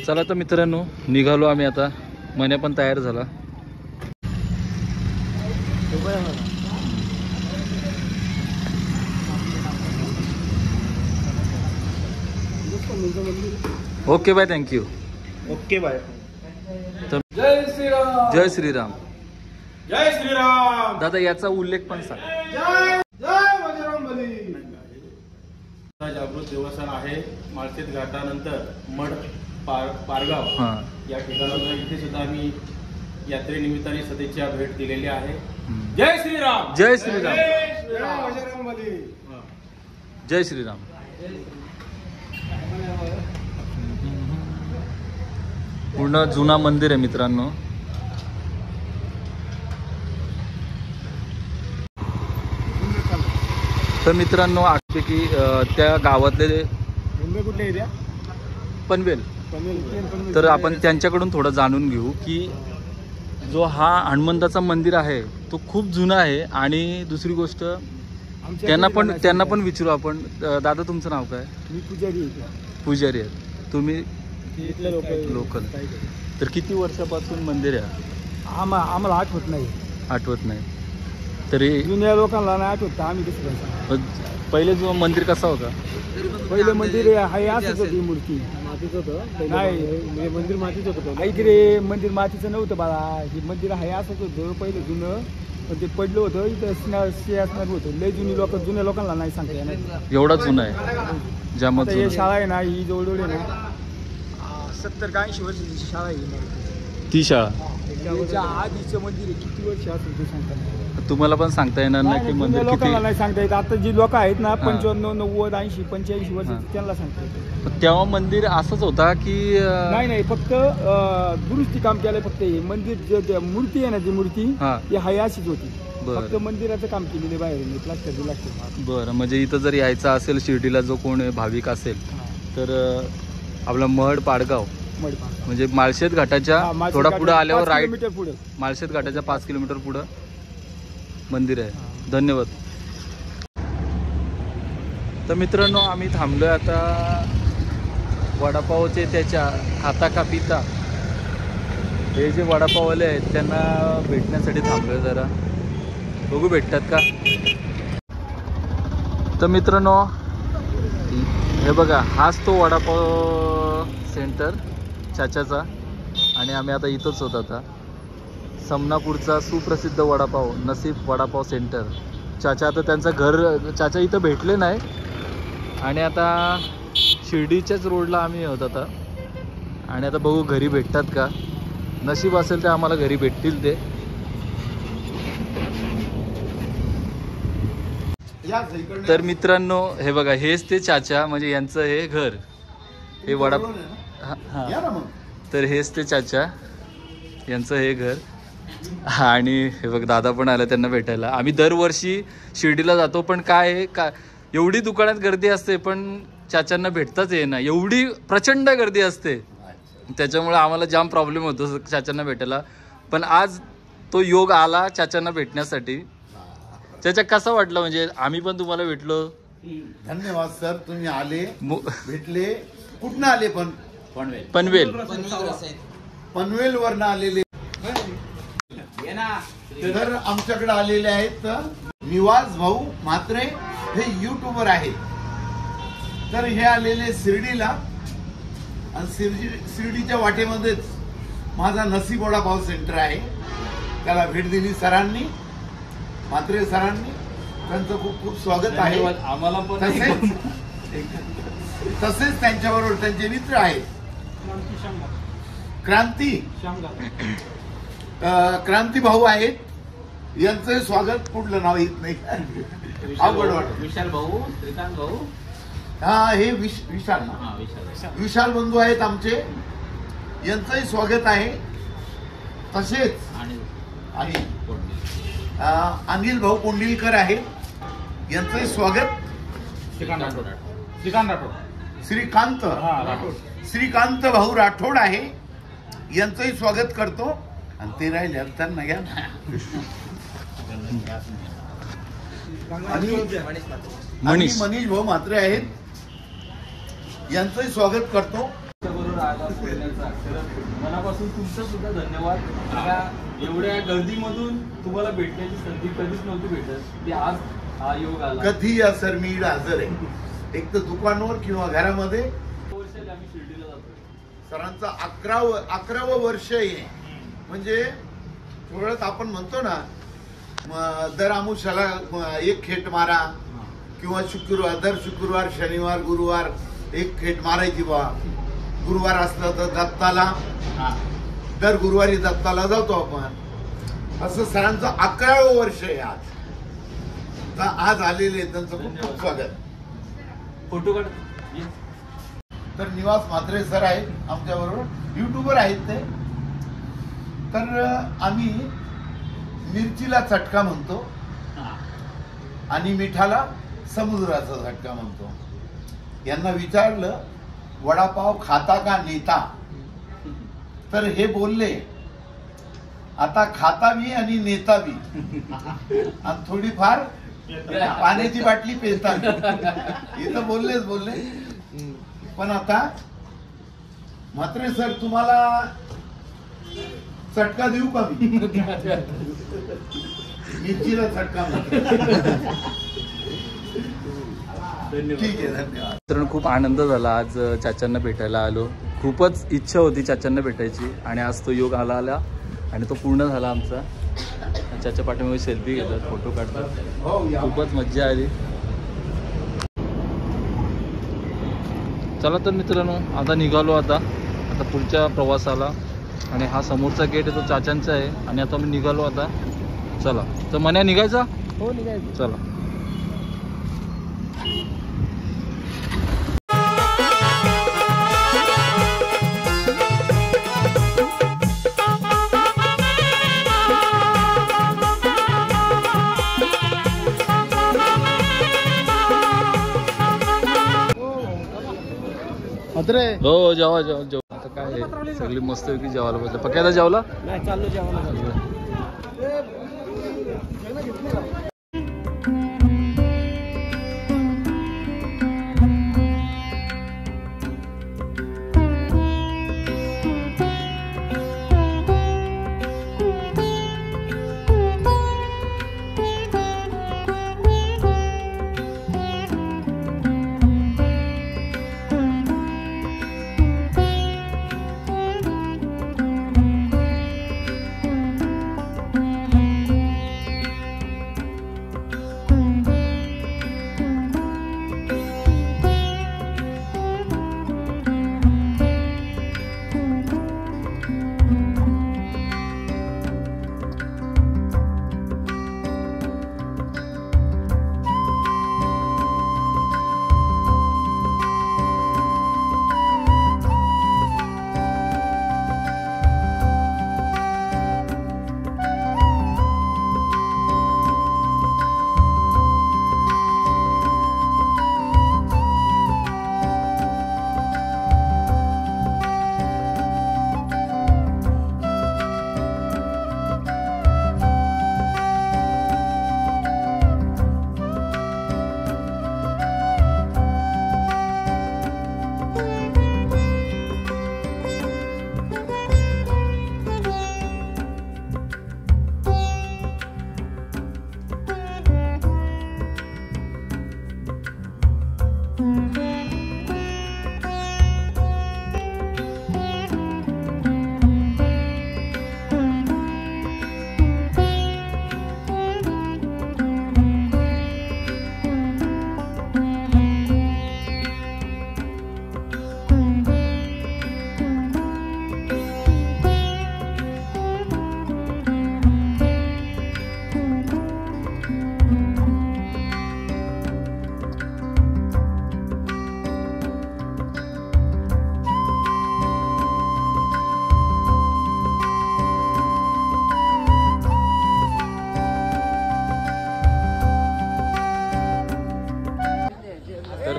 चला तर मित्रांनो, निघालो आम्ही आता. मन्या पण तयार झाला. Okay bye, thank you. Okay bye. जय श्रीराम. जय श्रीराम. जय श्रीराम. दादा याचा उल्लेख पण सांग. जय जय बजरंगबली. जागृत देवस्थान आहे माळशेज घाटानंतर मड पारगाव या ठिकाणावर. इथे सुद्धा आम्ही यात्रेनिमित्ताने सदिच्छा भेट दिलेली आहे. जय श्रीराम. जय श्रीराम. जय बजरंगबली. जय श्रीराम. पूर्ण जुना मंदिर आहे मित्रांनो. तर मित्रांनो आठवे की त्या गावातले कुठले एरिया? पनवेल. तर आपण त्यांच्याकडून थोडं जाणून घेऊ की जो हा हनुमंताचा मंदिर आहे तो खूप जुना आहे. आणि दुसरी गोष्ट त्यांना पण विचारू आपण. दादा तुमचं नाव काय? मी पुजारी. पुजारी आहेत तुम्ही? लोकल. तर किती वर्षापासून मंदिर आहे? आम्हाला आठवत नाही. आठवत नाही तरी जुन्या लोकांना नाही आठवत. आम्ही दुसरं पहिले जो मंदिर कसा होता? पहिलं मंदिर आहे असंच होती. मूर्ती मातीच होतं. नाही मंदिर मातीच होतं. इकडे मंदिर मातीचं नव्हतं बाळा. हे मंदिर आहे असंच होतं पहिलं जुनं. पण ते पडलं होतं. इथं असणार होतं. लय जुन्या लोकांना नाही सांगता येणार. एवढा जुना आहे ज्यामध्ये शाळा आहे ना ही जवळजवळ आहे ना 70-80 वर्षाची शाळा आहे. ती शाळा आधीचं मंदिर आहे. किती वर्ष असेल ते सांगता तुम्हाला पण सांगता येणार नाही की मंदिर लोकांना नाही सांगता येत. आता जी लोक आहेत ना 55, 90, 80, 85 वर्ष त्यांना सांगता येतं. तेव्हा मंदिर असंच होता की नाही फक्त दुरुस्ती काम केलंय. फक्त हे मंदिर मूर्ती आहे ना जी मूर्ती ती हाय अशीच होती. फक्त मंदिराचं काम केलेलं बाहेर प्लास्टर. बरं. म्हणजे इथं जर यायचं असेल शिर्डीला जो कोण भाविक असेल तर आपला मड पाडगाव म्हणजे माळशेज घाटाच्या थोडा पुढे आल्यावर राईट. माळशेज घाटाच्या 5 किलोमीटर पुढं मंदिर आहे. धन्यवाद. तर मित्रांनो आम्ही थांबलोय आता वडापावचे त्याच्या खाता का पिता हे जे वडापाववाले आहेत त्यांना भेटण्यासाठी थांबलोय. जरा बघू भेटतात का. तर मित्रांनो हे बघा हाच तो वडापाव सेंटर चाचाचा. आणि आम्ही आता इथंच होत. आता समनापूरचा सुप्रसिद्ध वडापाव नसीब वडापाव सेंटर. चाचा आता त्यांचं घर चाचा इथं भेटले नाही. आणि आता शिर्डीच्याच रोडला आम्ही आहोत आता. आणि आता बघू घरी भेटतात का. नशीब असेल तर आम्हाला घरी भेटतील ते. तर मित्रांनो हे बघा हेच ते चाचा म्हणजे यांचं हे घर. हे वडापाव. तर हेच ते चाचा यांचं हे घर. आणि हे बघ दादा पण आला त्यांना भेटायला. आम्ही दरवर्षी शिर्डीला जातो पण काय एवढी दुकानात गर्दी असते पण चाचांना भेटताच येईना. एवढी प्रचंड गर्दी असते त्याच्यामुळे आम्हाला जाम प्रॉब्लेम होतो चाचांना भेटायला. पण आज तो योग आला चाचांना भेटण्यासाठी. चाचा कसा वाटलं म्हणजे आम्ही पण तुम्हाला भेटलो. धन्यवाद सर. तुम्ही आले भेटले. कुठनं आले? पण पनवेल. पनवेल वरनं आलेले. तर आमच्याकडे आलेले आहेत निवास भाऊ म्हात्रे. हे युट्यूबर आहेत. तर हे आलेले शिर्डीला. आणि शिर्डीच्या वाटेमध्येच माझा नसीब वडापाव सेंटर आहे. त्याला भेट दिली सरांनी, म्हात्रे सरांनी. त्यांचं खूप खूप स्वागत आहे. आम्हाला पण तसेच त्यांच्याबरोबर त्यांचे मित्र आहेत क्रांती भाऊ आहेत. यांचं स्वागत कुठलं नाव येत नाही. अवघड वाटत. विशाल भाऊ, श्रीकांत भाऊ. हा हे विशाल विशाल बंधू आहेत आमचे. यांचंही स्वागत आहे. तसेच आणि अनिल भाऊ कोंडिलकर आहेत. यांचंही स्वागत. श्रीकांत भाऊ राठोड आहे. यांचंही स्वागत करतो. आणि ते राहिले त्यांना घ्या. मनीष भाऊ म्हात्रे आहेत. यांचंही स्वागत करतो. लवकर आला बोलण्याचा. खरंच मनापासून तुमचं सुद्धा धन्यवाद. एवढ्या गर्दीमधून तुम्हाला भेटण्याची संधी कधीच नव्हती भेटत, की आज हा योग आला. कधी या सर मी इकडे हजर आहे, एक तर दुकानावर किंवा घरामध्ये. वर्षात आम्ही शिर्डीला जातो. सरांचं 11वं वर्ष आहे. म्हणजे थोडं आपण म्हणतो ना दर आमुषाला एक खेट मारा, किंवा दर शुक्रवार शनिवार गुरुवार एक खेट मारायची बा. गुरुवार असला तर दत्ताला, दर गुरुवारी दत्ताला जातो आपण. असं सरांचं 11वं वर्ष आहे आज. आज आलेले त्यांचं खूप खूप स्वागत. फोटो काढ. तर निवास म्हात्रे सर आहेत आमच्या बरोबर, युट्यूबर आहेत ते. तर आम्ही मिरचीला चटका म्हणतो आणि मिठाला समुद्राचा झटका म्हणतो. यांना विचारलं वडापाव खाता का नेता, तर हे बोलले आता खाता बी आणि नेता बी आणि थोडीफार पाण्याची बाटली पेता. हे तर बोलले. पण आता म्हात्रे सर तुम्हाला चटका देऊ का मी? मिरचीला चटका ठीक आहे, धन्यवाद. तर खूप आनंद झाला आज चाचांना भेटायला आलो. खूपच इच्छा होती चाचांना भेटायची आणि आज तो योग आला आणि तो पूर्ण झाला आमचा. चाचा पाठीमागे सेल्फी घेतात, फोटो काढतात, खूपच मज्जा आली. चला तर मित्रांनो आता निघालो आता पुढच्या प्रवासाला. आणि हा समोरचा गेट आहे तो चाचांचा आहे आणि आता मी निघालो आता. चला तर मन्या निघायचा. हो निघायचं. चला. हो जेवा आता काय सगळी मस्त की जेवायला बसले. पक्याला जेवला नाही, चाललो जेवायला.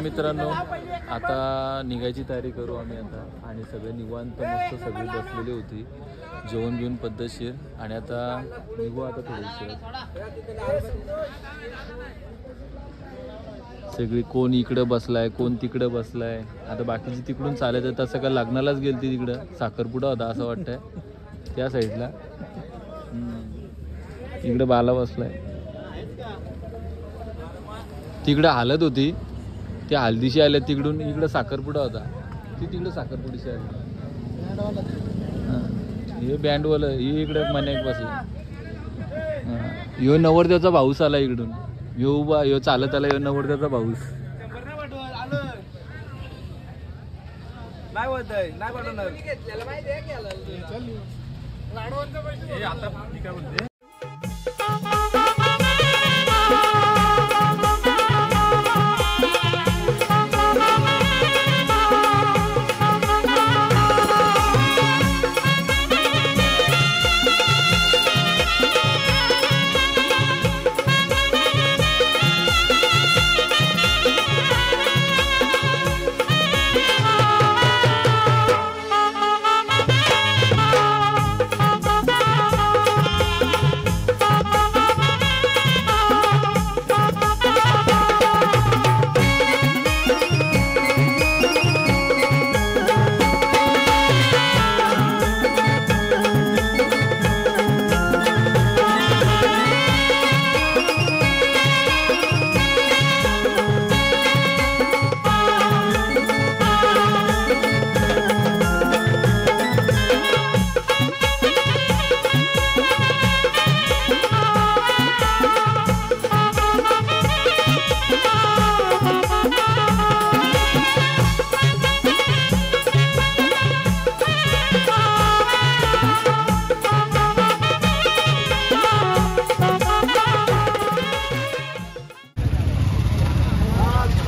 मित्रांनो आता निघायची तयारी करू आम्ही आता. आणि सगळे निवांत मस्त सगळी बसलेली होती, जेवण घेऊन पद्धतशीर. आणि आता निघू आता थोडीशी. सगळी कोण इकडं बसलाय कोण तिकडं बसलाय. आता बाकीची तिकडून चालत आहे तसं का लग्नालाच गेलती तिकडं. साखरपुडा होता असं वाटतंय त्या साईडला. इकडं बाला बसलाय. तिकडं हालत होती त्या हल्दीशी आल्या तिकडून. इकडं साखरपुडा होता ती तिकडं साखरपुडीशी आली. हे बँडवालं हे इकडे मन्याक बसला. ह्यो नवरदेवाचा भाऊस आला इकडून. ह्यो उभा ह्यो चालत आला. ह्यो नवरदेवाचा भाऊस.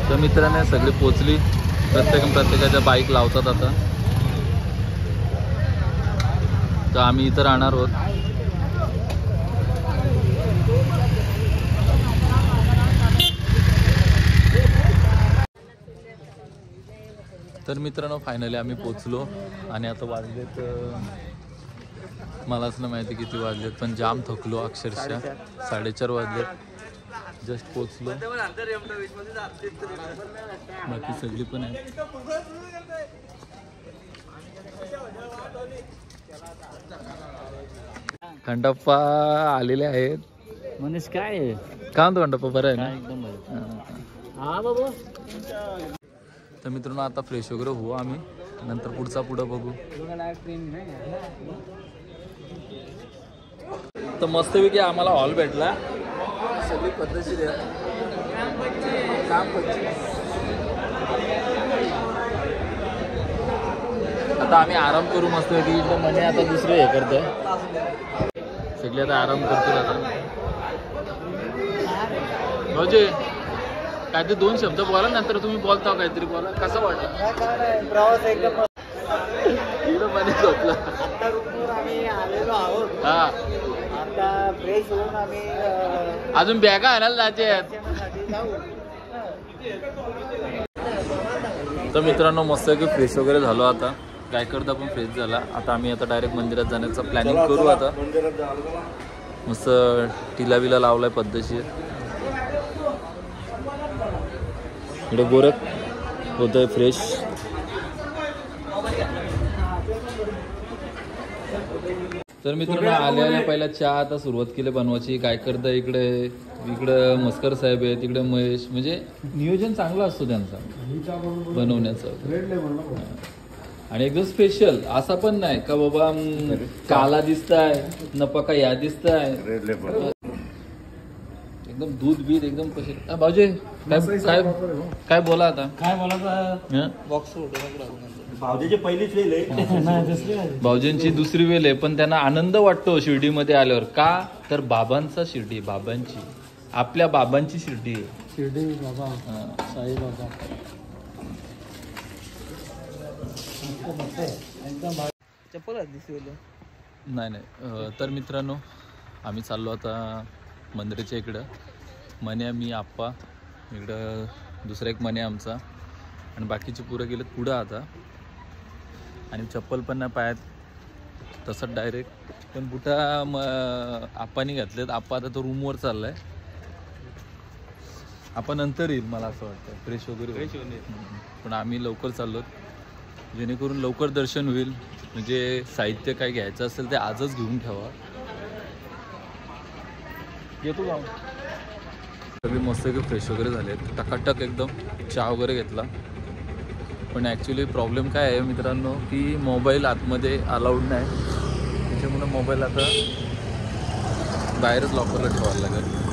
तर मित्रांनो सगळी पोचली. प्रत्येकाच्या बाईक लावतात आता. तर आम्ही इथं राहणार आहोत. तर मित्रांनो फायनली आम्ही पोचलो आणि आता वाजलेत मलाच नाही माहिती किती वाजलेत पण जाम थकलो अक्षरशः. 4:30 वाजलेत. जस्ट पोचलो. बाकी सगळी पण आहे. खंडप्पा आलेले आहेत. मनीष काय आहे काय म्हणतो खंडप्पा? बरं आहे ना? एकदम हा बाबा. तर मित्रांनो आता फ्रेश वगैरे होऊ आम्ही. नंतर पुढं बघू. तर मस्तपैकी आम्हाला हॉल भेटला. सगळी पद्धतशीर आहे. काम आता आम्ही आराम करू मस्तपैकी. इकडे म्हणे आता दुसरे हे करतोय. सगळे आता आराम करतो. आता म्हणजे काय ते 2 शब्द बोला नंतर तुम्ही बोलता काहीतरी बोला. कसं वाटलं प्रवास? एकदम इकडं म्हणे झोपला. आम्ही आलेलो आहोत. हा आता फ्रेश होऊन आम्ही अजून बॅगा आणायला जायचे आहेत. तर मित्रांनो मस्त की फ्रेश वगैरे झालो. आता काय करता पण फ्रेश झाला. आता आम्ही आता डायरेक्ट मंदिरात जाण्याचं प्लॅनिंग करू. आता मस्त टिला विला लावलाय पद्धतशीर. इकडे गोरख होतोय फ्रेश. तर मित्रांनो आल्या पहिला चहा आता सुरुवात केली बनवायची. काय करता इकडं मस्कर साहेब आहे. तिकडे महेश. म्हणजे नियोजन चांगलं असतो त्यांचा बनवण्याचं. आणि एकदम स्पेशल असा पण नाही का बाबा काला दिसताय न पका या दिसताय. एकदम दूध बीध एकदम कसे. भाऊजी काय बोला आता? काय बोलायचं? बॉक्स भाऊजीची पहिलीच वेळ आहे. भाऊजींची दुसरी वेळ आहे पण त्यांना आनंद वाटतो शिर्डीमध्ये आल्यावर. का तर बाबांचा शिर्डी. बाबांची आपल्या बाबांची शिर्डी आहे. शिर्डी बाबा साई बाबा. चप्पल नाही. तर मित्रांनो आम्ही चाललो आता मंदिराच्या इकडं. मन्या मी आप्पा इकडं दुसरा एक मन्या आमचा आणि बाकीचे पुरं गेलेत पुढं आता. आणि चप्पल पण नाही पायात तसंच डायरेक्ट. पण बुटा आप्पानी घातलेत. आप्पा आता तो रूमवर चाललाय. आपण नंतर येईल मला असं वाटतं, फ्रेश वगैरे फ्रेश होऊन येईल. पण आम्ही लवकर चाललो जेणेकरून लवकर दर्शन होईल. म्हणजे साहित्य काय घ्यायचं असेल ते आजच घेऊन ठेवा. येतो जाऊ. सगळे मस्त फ्रेश वगैरे झाले, टकाटक एकदम चहा वगैरे घेतला. पण ॲक्च्युली प्रॉब्लेम काय आहे मित्रांनो की मोबाईल आतमध्ये अलाउड नाही, त्याच्यामुळे मोबाईल आता बाहेरच लॉकरला ठेवायला लागेल.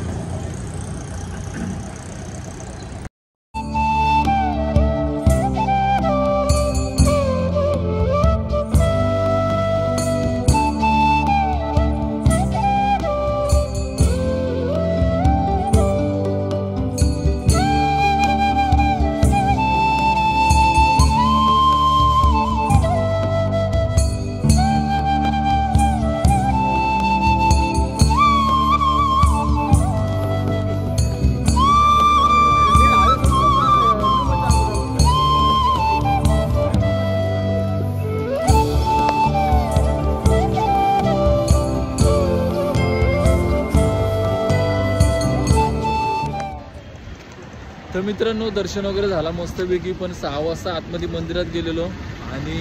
तर मित्रांनो दर्शन वगैरे झाला मस्तपैकी. पण 6 वाजता आतमध्ये मंदिरात गेलेलो आणि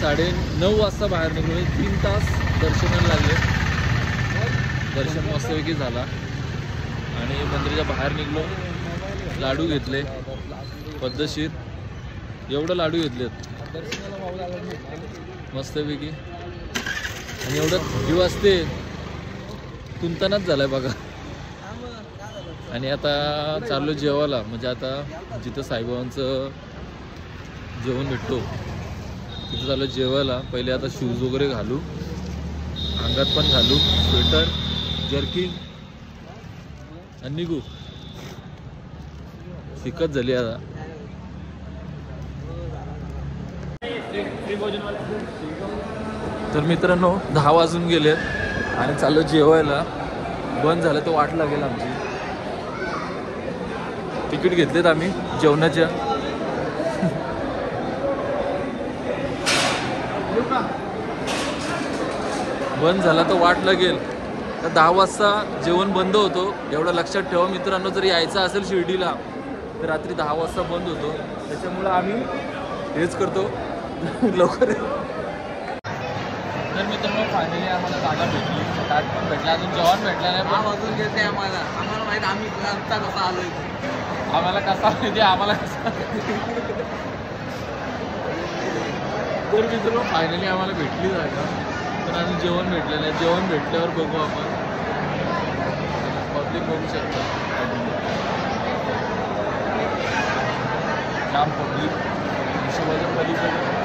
9:30 वाजता बाहेर निघलो. 3 तास दर्शनाला लागले. दर्शन मस्तपैकी झाला आणि मंदिराच्या बाहेर निघलो. लाडू घेतले पद्धतशीर, एवढं लाडू घेतलेत मस्तपैकी. आणि एवढं जीव असते तुंतनाच झालाय बघा. आणि आता चाललो जेवायला. म्हणजे आता जिथं साईबाबांचं जेवण भेटतो तिथं चाललो जेवायला. पहिले आता शूज वगैरे घालू, अंगात पण घालू स्वेटर जर्किन आणि निघू. सिकत झाली आता. तर मित्रांनो 10 वाजून गेलेत आणि चाललो जेवायला. बंद झालं तर वाट लागेल आमची. तिकीट घेतलेत आम्ही जेवणाच्या. बंद झाला तर वाट लागेल. तर 10 वाजता जेवण बंद होतो एवढं लक्षात ठेवा मित्रांनो. जर यायचं असेल शिर्डीला तर रात्री 10 वाजता बंद होतो. त्याच्यामुळं आम्ही हेच करतो लवकर. तर मित्रांनो फायनली आम्हाला जागा भेटली, ताट पण भेटला, अजून जेवण भेटलं नाही. पण वाजून घेते आम्हाला माहिती आम्ही कसा आलोय. आम्हाला कसा माहिती आम्हाला कसा. तर मित्रांनो फायनली आम्हाला भेटली जागा, पण अजून जेवण भेटलं नाही. जेवण भेटल्यावर बघू आपण. पब्लिक बघू शकता, जाम पब्लिक हिशोबाच्या पलीकडे.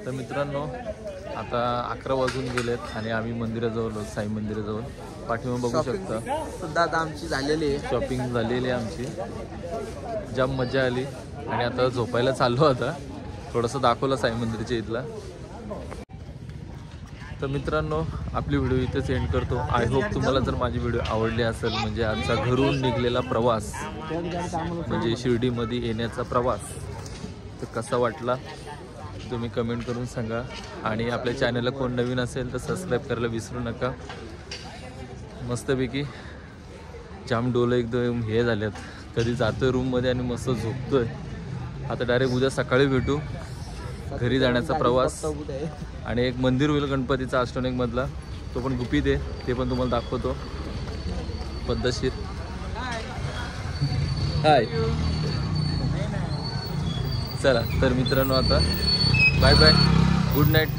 तर मित्रांनो आता 11 वाजून गेलेत आणि आम्ही मंदिराजवळ, साई मंदिराजवळ. पाठीमागे बघू शकता सुद्धा आता आमची झालेली आहे, शॉपिंग झालेली आहे आमची. जाम मजा आली आणि आता झोपायला चाललो. आता थोडंसं दाखवलं साई मंदिरच्या इथला. तर मित्रांनो आपली व्हिडिओ इथेच एंड करतो. आय होप तुम्हाला जर माझी व्हिडिओ आवडली असेल, म्हणजे आमचा घरून निघलेला प्रवास, म्हणजे शिर्डीमध्ये येण्याचा प्रवास, तर कसा वाटला तुम्ही कमेंट करून सांगा. आणि आपल्या चॅनलला कोण नवीन असेल तर सबस्क्राईब करायला विसरू नका. मस्तपैकी जाम डोलं एकदम हे झाल्यात. कधी जातोय रूममध्ये आणि मस्त झोपतोय. आता डायरेक्ट उद्या सकाळी भेटू. घरी जाण्याचा प्रवास आणि एक मंदिर होईल गणपतीचा अष्टविनायकमधला, तो पण गुपित आहे, ते पण तुम्हाला दाखवतो पद्धतशीर. हाय चला तर मित्रांनो आता बाय बाय, गुड नाईट.